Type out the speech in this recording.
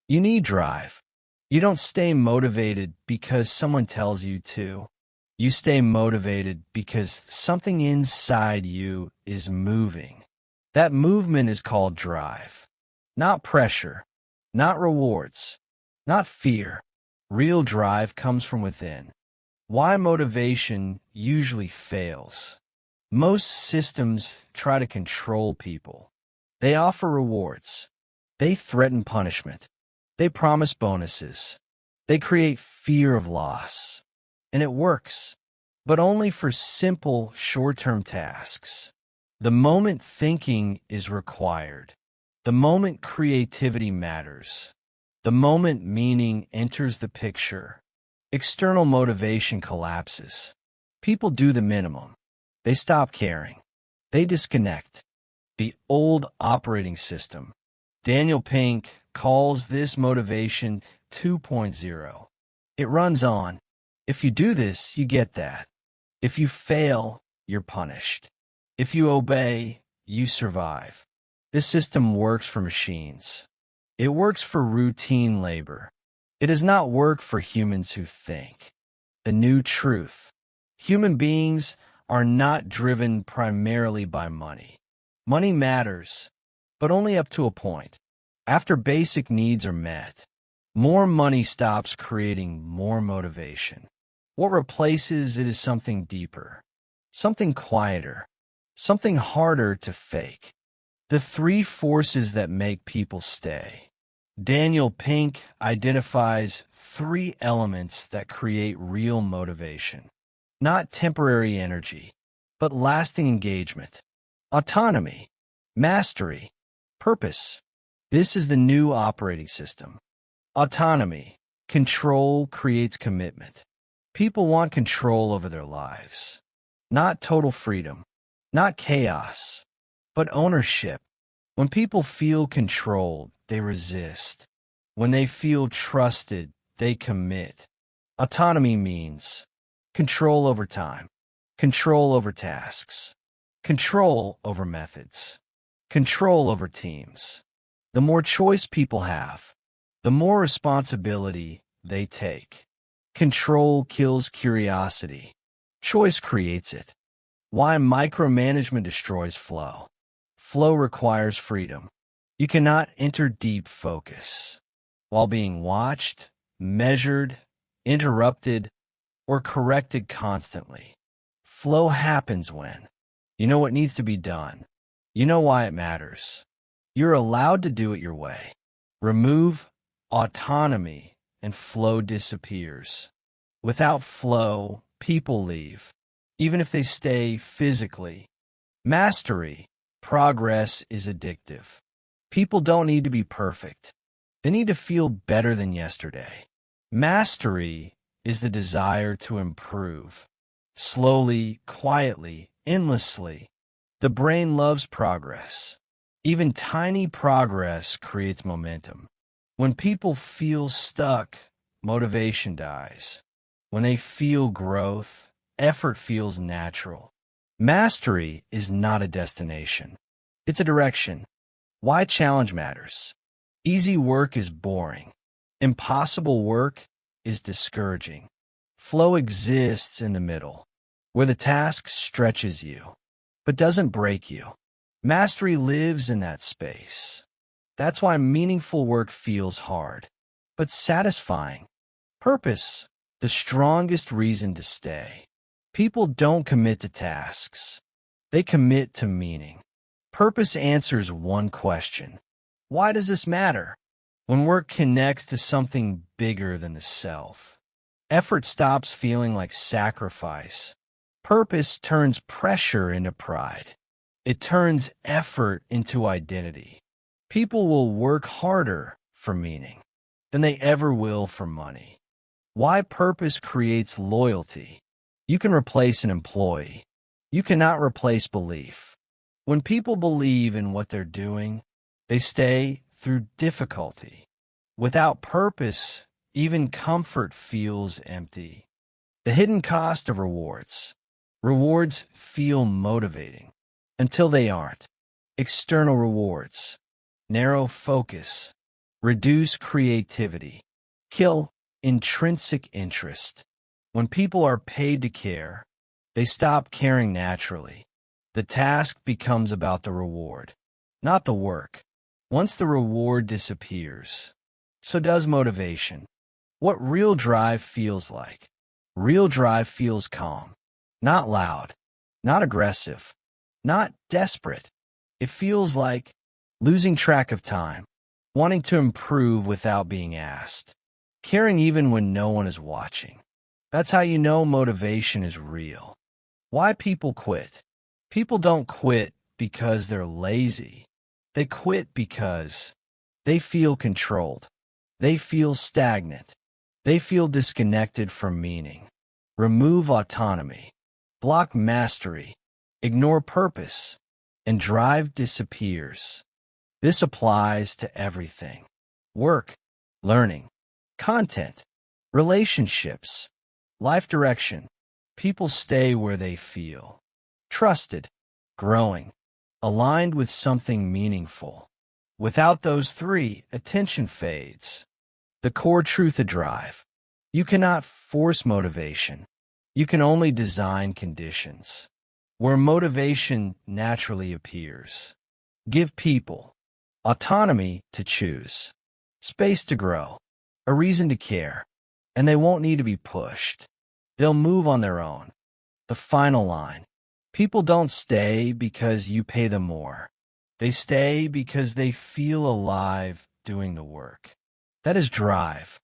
You need drive. You don't stay motivated because someone tells you to. You stay motivated because something inside you is moving. That movement is called drive. Not pressure, not rewards, not fear. Real drive comes from within. Why motivation usually fails. Most systems try to control people. They offer rewards. They threaten punishment. They promise bonuses. They create fear of loss. And it works, but only for simple, short-term tasks. The moment thinking is required, the moment creativity matters, the moment meaning enters the picture, external motivation collapses. People do the minimum. They stop caring. They disconnect. The old operating system. Daniel Pink calls this motivation 2.0. It runs on. If you do this, you get that. If you fail, you're punished. If you obey, you survive. This system works for machines. It works for routine labor. It does not work for humans who think. The new truth. Human beings are not driven primarily by money. Money matters, but only up to a point. After basic needs are met, more money stops creating more motivation. What replaces it is something deeper, something quieter, something harder to fake. The three forces that make people stay. Daniel Pink identifies three elements that create real motivation. Not temporary energy, but lasting engagement. Autonomy, mastery, purpose. This is the new operating system. Autonomy, control creates commitment. People want control over their lives. Not total freedom, not chaos, but ownership. When people feel controlled, they resist. When they feel trusted, they commit. Autonomy means control over time, control over tasks, control over methods, control over teams. The more choice people have, the more responsibility they take. Control kills curiosity. Choice creates it. Why micromanagement destroys flow. Flow requires freedom. You cannot enter deep focus while being watched, measured, interrupted, or corrected constantly. Flow happens when you know what needs to be done. You know why it matters. You're allowed to do it your way. Remove autonomy and flow disappears. Without flow, people leave, even if they stay physically. Mastery, progress is addictive. People don't need to be perfect. They need to feel better than yesterday. Mastery is the desire to improve. Slowly, quietly, endlessly. The brain loves progress. Even tiny progress creates momentum. When people feel stuck, motivation dies. When they feel growth, effort feels natural. Mastery is not a destination. It's a direction. Why challenge matters? Easy work is boring. Impossible work is discouraging. Flow exists in the middle, where the task stretches you, but doesn't break you. Mastery lives in that space. That's why meaningful work feels hard, but satisfying. Purpose, the strongest reason to stay. People don't commit to tasks. They commit to meaning. Purpose answers one question. Why does this matter? When work connects to something bigger than the self, effort stops feeling like sacrifice. Purpose turns pressure into pride. It turns effort into identity. People will work harder for meaning than they ever will for money. Why purpose creates loyalty? You can replace an employee. You cannot replace belief. When people believe in what they're doing, they stay through difficulty. Without purpose, even comfort feels empty. The hidden cost of rewards. Rewards feel motivating until they aren't. External rewards. Narrow focus. reduce creativity, kill intrinsic interest. When people are paid to care, they stop caring naturally. The task becomes about the reward, not the work. Once the reward disappears, so does motivation. What real drive feels like. Real drive feels calm, not loud, not aggressive, not desperate. It feels like losing track of time, wanting to improve without being asked, caring even when no one is watching. That's how you know motivation is real. Why people quit? People don't quit because they're lazy. They quit because they feel controlled. They feel stagnant. They feel disconnected from meaning. Remove autonomy. Block mastery. Ignore purpose. And drive disappears. This applies to everything. Work, learning, content, relationships, life direction. People stay where they feel trusted, growing, aligned with something meaningful. Without those three, attention fades. The core truth of drive. You cannot force motivation. You can only design conditions where motivation naturally appears. Give people autonomy to choose, space to grow, a reason to care, and they won't need to be pushed. They'll move on their own. The final line. People don't stay because you pay them more. They stay because they feel alive doing the work. That is drive.